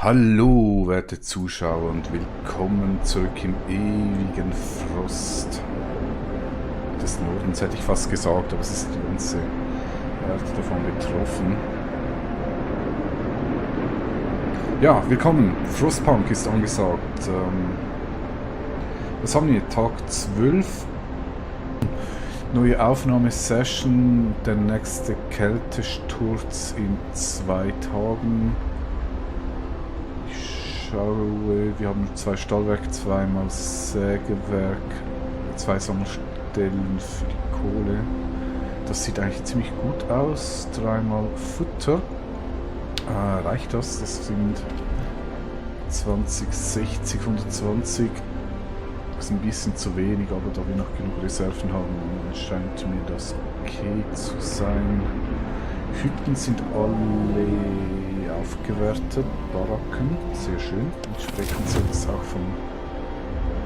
Hallo, werte Zuschauer, und willkommen zurück im ewigen Frost des Nordens, hätte ich fast gesagt, aber es ist die ganze Erde davon betroffen. Ja, willkommen. Frostpunk ist angesagt. Was haben wir? Tag 12. Neue Aufnahmesession. Der nächste Kältesturz in 2 Tagen. Ich schaue, wir haben 2 Stahlwerke, 2-mal Sägewerk, 2 Sammelstellen für die Kohle. Das sieht eigentlich ziemlich gut aus. 3-mal Futter. Reicht das? Das sind 20, 60, 120. Das ist ein bisschen zu wenig, aber da wir noch genug Reserven haben, scheint mir das okay zu sein. Hütten sind alle aufgewertet, Baracken, sehr schön. Entsprechend soll es auch vom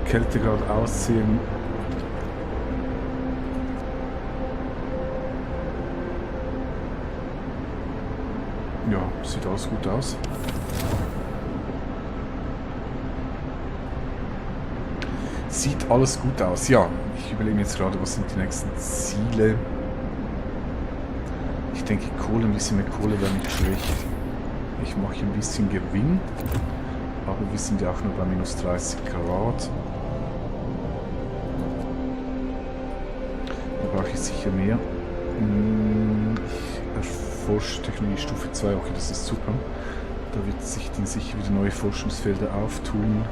Kältegrad aussehen. Ja, sieht alles gut aus. Sieht alles gut aus. Ja, ich überlege mir jetzt gerade, was sind die nächsten Ziele. Ich denke, Kohle, ein bisschen mehr Kohle wäre nicht schlecht. Ich mache hier ein bisschen Gewinn, aber wir sind ja auch nur bei minus 30 Grad. Da brauche ich sicher mehr. Ich erforsche Technologie Stufe 2, okay, das ist super. Da wird sich dann sicher wieder neue Forschungsfelder auftun.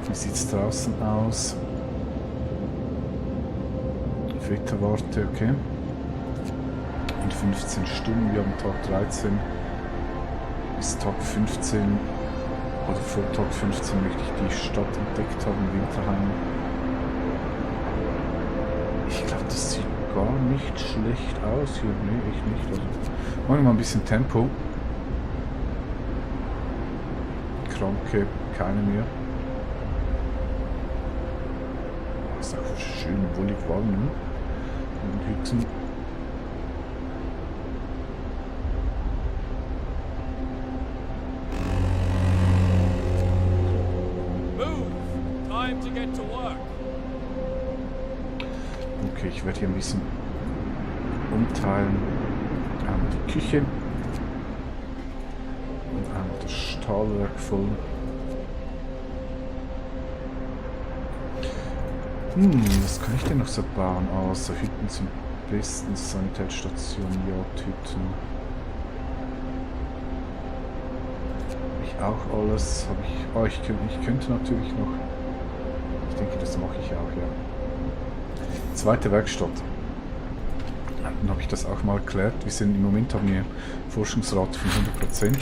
Wie sieht es draußen aus? Wetterwarte, okay. In 15 Stunden, wir haben Tag 13 bis Tag 15 oder vor Tag 15 möchte ich die Stadt entdeckt haben, Winterheim. Ich glaube, das sieht gar nicht schlecht aus hier, nee, echt nicht. Also, machen wir mal ein bisschen Tempo. Kranke, keine mehr. Das ist auch schön wollig warm, ne? Und Hütten. Okay, ich werde hier ein bisschen umteilen. Einmal die Küche und einmal das Stahlwerk voll. Was kann ich denn noch so bauen? Außer Hütten zum besten, Sanitätsstation, Jagdhütten. Habe ich auch alles? Habe ich. Oh, ich könnte natürlich noch. Ich denke, das mache ich auch, ja. Zweite Werkstatt. Dann habe ich das auch mal erklärt. Wir sind im Moment haben wir Forschungsrate von 100%.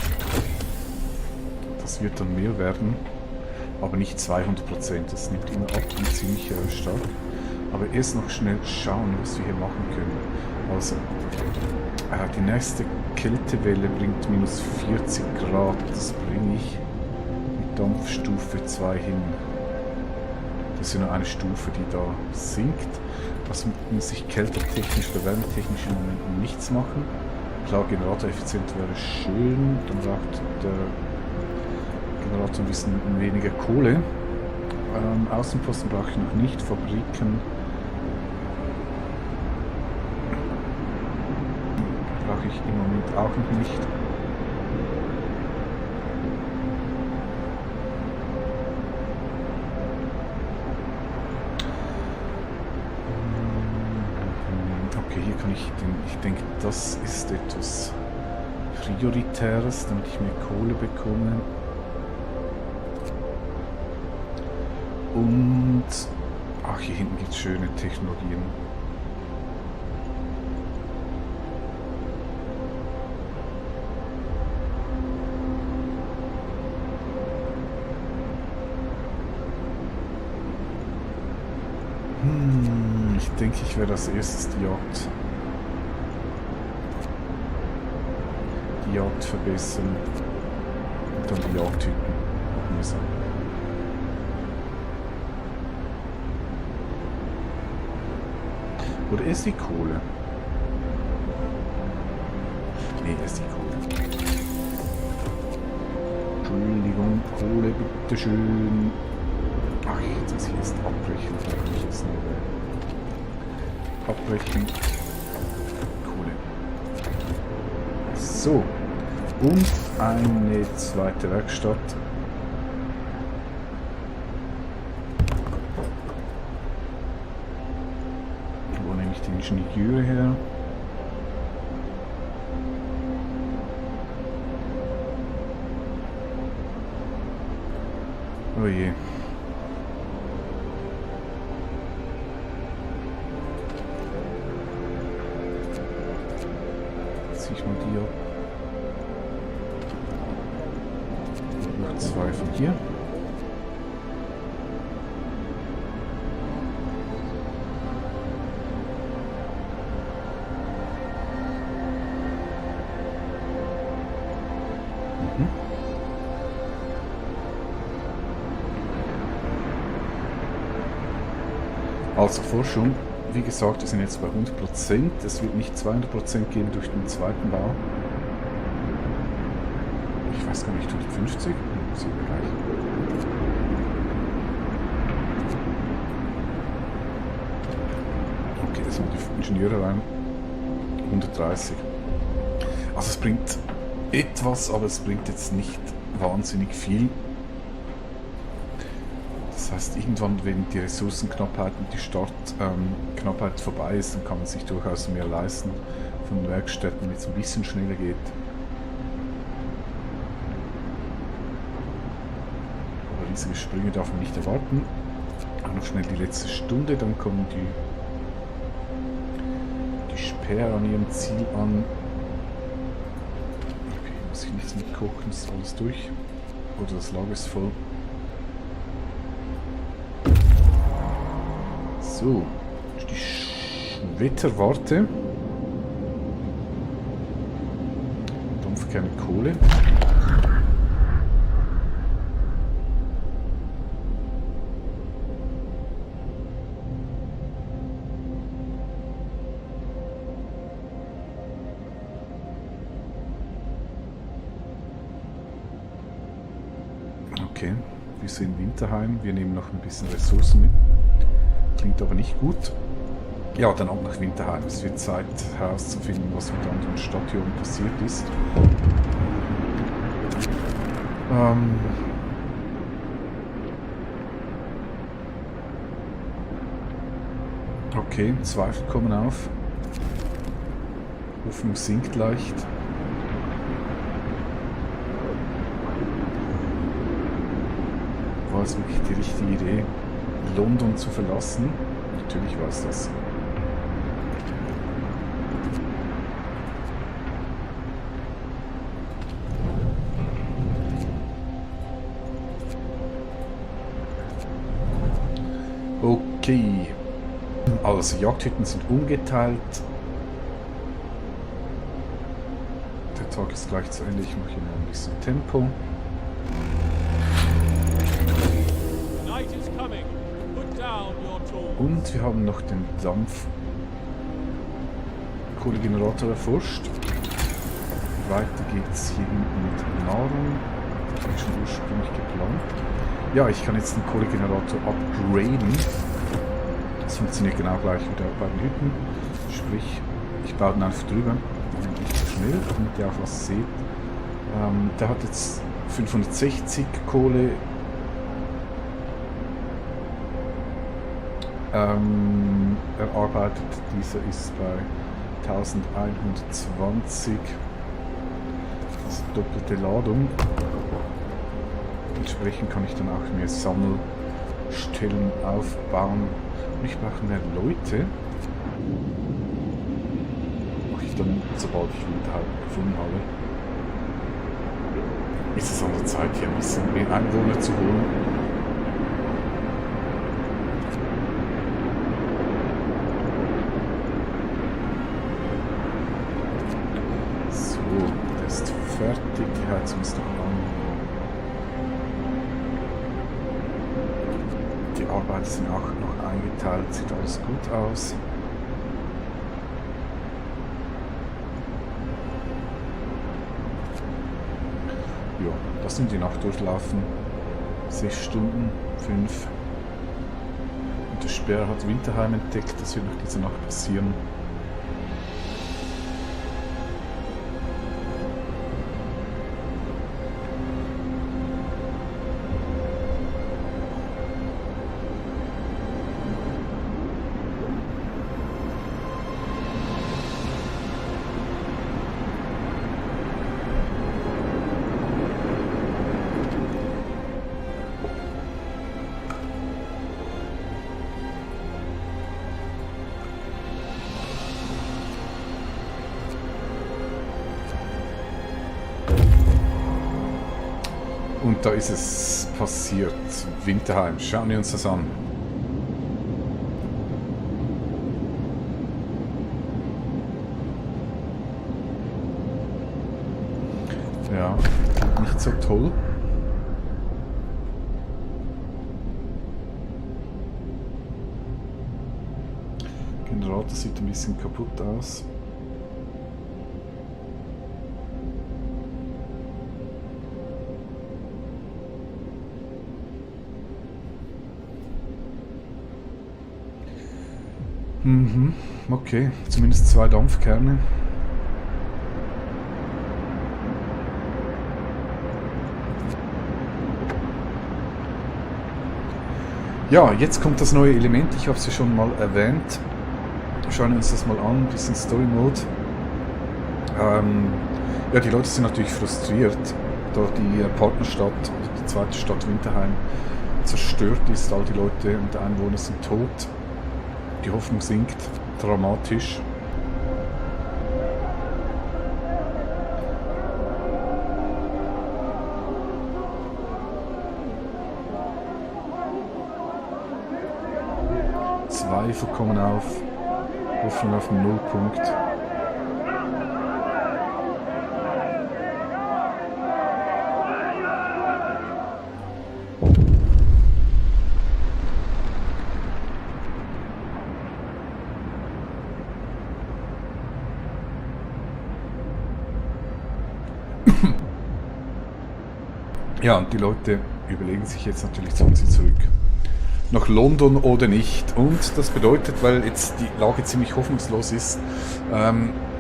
Das wird dann mehr werden. Aber nicht 200%, das nimmt immer ab und ziemlich stark. Aber erst noch schnell schauen, was wir hier machen können. Also, die nächste Kältewelle bringt minus 40 Grad, das bringe ich mit Dampfstufe 2 hin. Das ist ja nur eine Stufe, die da sinkt. Das muss ich kältetechnisch oder wärmetechnisch im Moment nichts machen. Klar, generatoreffizient wäre schön, dann braucht der Generator ein bisschen weniger Kohle. Außenposten brauche ich noch nicht, Fabriken brauche ich im Moment auch noch nicht. Okay, hier kann ich denke, das ist etwas Prioritäres, damit ich mehr Kohle bekomme. Und ach, hier hinten gibt es schöne Technologien. Ich denke, ich werde als erstes die Jagd verbessern und dann die Jagdhütten organisieren. Oder ist die Kohle? Nee, ist die Kohle. Entschuldigung, Kohle, bitteschön. Ach, jetzt muss ich erst abbrechen. Vielleicht muss ich jetzt noch abbrechen. Kohle. So. Und eine zweite Werkstatt. Wo nehme ich die Ingenieure her? Oh je. Zieh ich mal die ab. Noch zwei von hier. Also Forschung, wie gesagt, wir sind jetzt bei 100%. Es wird nicht 200% geben durch den zweiten Bau. Ich weiß gar nicht, 150? Sehen wir gleich. Okay, das sind die Ingenieure rein. 130. Also es bringt etwas, aber es bringt jetzt nicht wahnsinnig viel. Das heißt, irgendwann, wenn die Ressourcenknappheit und die Startknappheit vorbei ist, dann kann man sich durchaus mehr leisten von Werkstätten, wenn es ein bisschen schneller geht. Aber riesige Sprünge darf man nicht erwarten. Auch noch schnell die letzte Stunde, dann kommen die Späher an ihrem Ziel an. Okay, muss ich nichts mitkochen, ist alles durch. Oder das Lager ist voll. So, die Wetterwarte. Dampfkerne Kohle. Okay, wir sind Winterheim. Wir nehmen noch ein bisschen Ressourcen mit. Klingt aber nicht gut. Ja, dann auch nach Winterheim. Es wird Zeit herauszufinden, was mit der anderen Stadt hier oben passiert ist. Okay, Zweifel kommen auf. Hoffnung sinkt leicht. War es wirklich die richtige Idee, London zu verlassen? Natürlich war es das. Okay. Also Jagdhütten sind umgeteilt. Der Tag ist gleich zu Ende. Ich mache hier noch ein bisschen Tempo. Und wir haben noch den Dampfkohlegenerator erforscht. Weiter geht es hier hinten mit Nahrung. Das habe ich schon ursprünglich geplant. Ja, ich kann jetzt den Kohlegenerator upgraden. Das funktioniert genau gleich wie bei den Hütten. Sprich, ich baue den einfach drüber. Nicht so schnell, damit ihr auch was seht. Der hat jetzt 560 Kohle. Erarbeitet. Dieser ist bei 1120. Das ist doppelte Ladung. Entsprechend kann ich dann auch mehr Sammelstellen aufbauen. Und ich brauche mehr Leute. Mache ich dann, sobald ich Winterheim gefunden habe. Ist es an der Zeit, hier ein bisschen mehr Einwohner zu holen. Fertig, die Heizung ist noch an. Die Arbeiter sind auch noch eingeteilt, sieht alles gut aus. Ja, das trotzdem die Nacht durchlaufen. 6 Stunden, 5. Und der Speer hat Winterheim entdeckt, das wird nach dieser Nacht passieren. Und da ist es passiert. Winterheim. Schauen wir uns das an. Ja, nicht so toll. Generator sieht ein bisschen kaputt aus. Mhm, okay, zumindest 2 Dampfkerne. Ja, jetzt kommt das neue Element, ich habe es ja schon mal erwähnt. Schauen wir uns das mal an, ein bisschen Story Mode. Ja, die Leute sind natürlich frustriert, da die Partnerstadt, also die zweite Stadt Winterheim, zerstört ist. All die Leute und Einwohner sind tot. Die Hoffnung sinkt dramatisch. Zweifel kommen auf, Hoffnung auf den Nullpunkt. Ja, und die Leute überlegen sich jetzt natürlich, sollen sie zurück nach London oder nicht. Und das bedeutet, weil jetzt die Lage ziemlich hoffnungslos ist,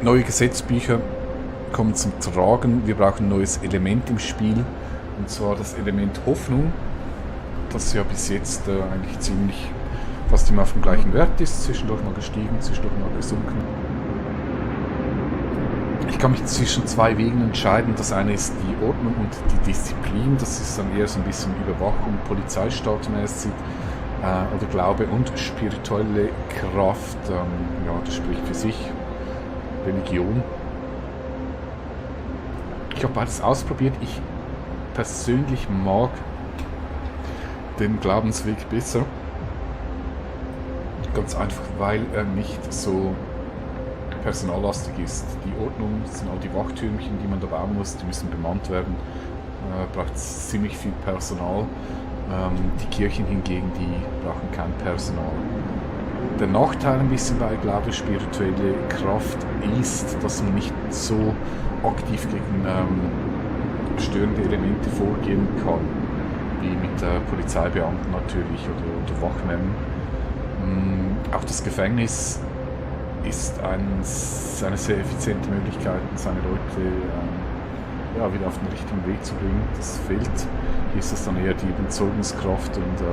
neue Gesetzbücher kommen zum Tragen. Wir brauchen ein neues Element im Spiel, und zwar das Element Hoffnung, das ja bis jetzt eigentlich ziemlich fast immer auf dem gleichen Wert ist, zwischendurch mal gestiegen, zwischendurch mal gesunken. Ich kann mich zwischen 2 Wegen entscheiden. Das eine ist die Ordnung und die Disziplin. Das ist dann eher so ein bisschen Überwachung, polizeistaatmäßig oder Glaube und spirituelle Kraft. Ja, das spricht für sich. Religion. Ich habe beides ausprobiert. Ich persönlich mag den Glaubensweg besser. Ganz einfach, weil er nicht so personallastig ist. Die Ordnung, das sind all die Wachtürmchen, die man da bauen muss, die müssen bemannt werden. Braucht ziemlich viel Personal. Die Kirchen hingegen, die brauchen kein Personal. Der Nachteil ein bisschen bei Glaube, spirituelle Kraft ist, dass man nicht so aktiv gegen störende Elemente vorgehen kann, wie mit Polizeibeamten natürlich oder Wachmännern. Auch das Gefängnis ist eine sehr effiziente Möglichkeit, seine Leute ja, wieder auf den richtigen Weg zu bringen. Das fehlt. Hier ist es dann eher die Überzeugungskraft und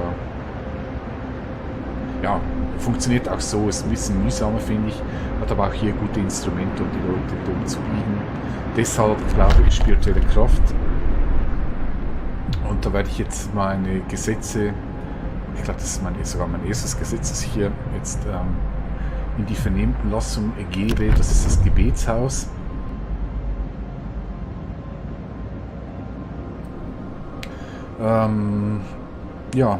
ja, funktioniert auch so, ist ein bisschen mühsamer, finde ich, hat aber auch hier gute Instrumente, um die Leute dumm zu biegen. Deshalb glaube ich spirituelle Kraft. Und da werde ich jetzt meine Gesetze, ich glaube, das ist sogar mein erstes Gesetz, das ich hier jetzt in die Vernehmlassung gebe. Das ist das Gebetshaus. Ja,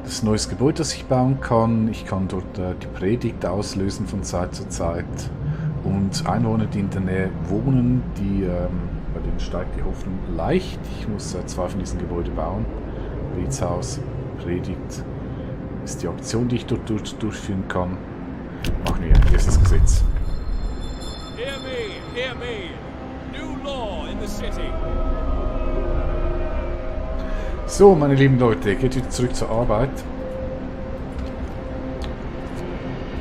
das ist ein neues Gebäude, das ich bauen kann. Ich kann dort die Predigt auslösen von Zeit zu Zeit. Und Einwohner, die in der Nähe wohnen, bei denen steigt die Hoffnung leicht. Ich muss 2 von diesen Gebäuden bauen. Gebetshaus, Predigt ist die Aktion, die ich dort durchführen kann. Machen wir erstes Gesetz. Hear me, hear me. New law in the city. So, meine lieben Leute, geht wieder zurück zur Arbeit.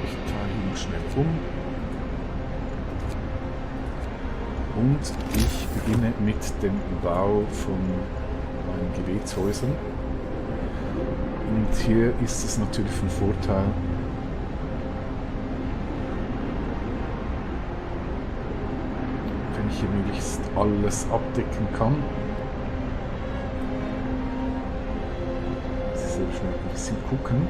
Ich teile hier noch schnell um. Und ich beginne mit dem Bau von meinen Gebetshäusern. Und hier ist es natürlich von Vorteil, wenn ich hier möglichst alles abdecken kann. Ich soll schnell ein bisschen gucken.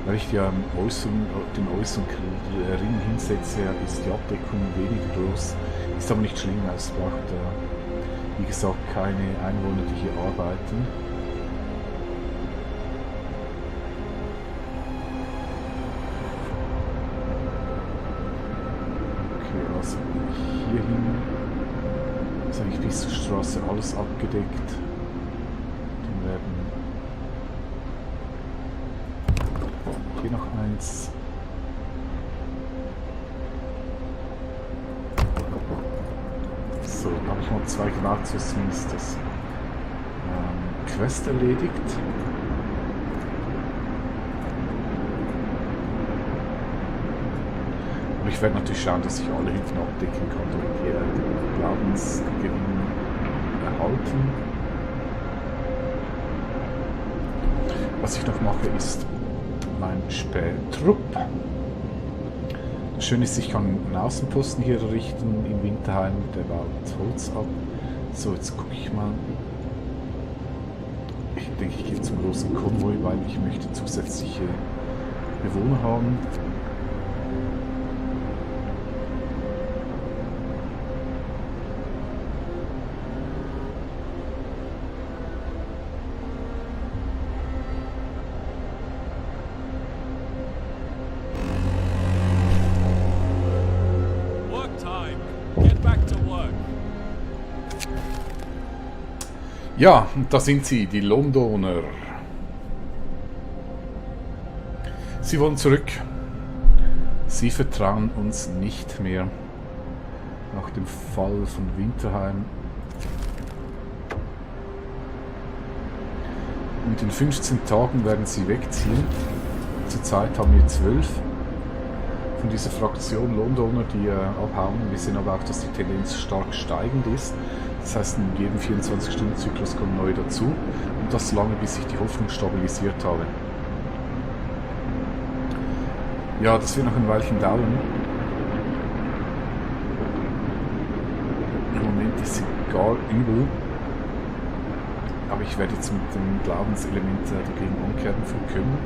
Weil ich ja den äußeren Ring hinsetze, ist die Abdeckung weniger groß. Ist aber nicht schlimm, es braucht, wie gesagt, keine Einwohner, die hier arbeiten. Okay, also hierhin ist eigentlich bis zur Straße alles abgedeckt. Dann werden hier noch eins. So, dann habe ich noch 2 Gratius zumindest das Quest erledigt. Und ich werde natürlich schauen, dass ich alle hinten abdecken kann, damit wir den Glaubensgewinn erhalten. Was ich noch mache, ist mein Spähtrupp. Das Schöne ist, ich kann einen Außenposten hier errichten im Winterheim, der baut Holz ab. So, jetzt gucke ich mal. Ich denke, ich gehe zum großen Konvoi, weil ich möchte zusätzliche Bewohner haben. Ja, und da sind sie, die Londoner. Sie wollen zurück. Sie vertrauen uns nicht mehr. Nach dem Fall von Winterheim. Und in 15 Tagen werden sie wegziehen. Zurzeit haben wir 12 von dieser Fraktion Londoner, die abhauen. Wir sehen aber auch, dass die Tendenz stark steigend ist. Das heißt, in jedem 24-Stunden-Zyklus kommen neue dazu. Und das lange, bis ich die Hoffnung stabilisiert habe. Ja, das wird noch ein Weilchen dauern. Im Moment ist sie gar übel. Aber ich werde jetzt mit dem Glaubenselement dagegen ankämpfen können.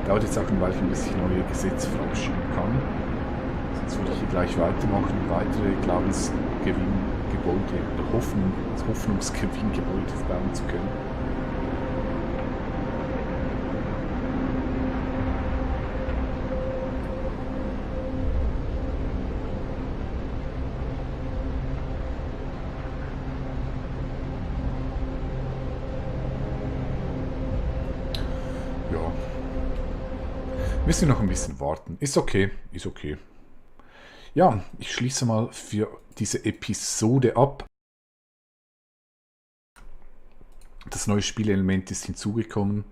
Dauert jetzt auch ein Weilchen, bis ich neue Gesetze verabschieden kann. Sonst würde ich hier gleich weitermachen, weitere Glaubensgewinngebäude oder Hoffnungsgewinngebäude bauen zu können. Ja. Müssen wir noch ein bisschen warten. Ist okay, ist okay. Ja, ich schließe mal für diese Episode ab. Das neue Spielelement ist hinzugekommen.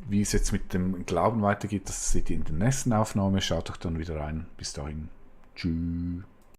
Wie es jetzt mit dem Glauben weitergeht, das seht ihr in der nächsten Aufnahme. Schaut doch dann wieder rein. Bis dahin. Tschüss.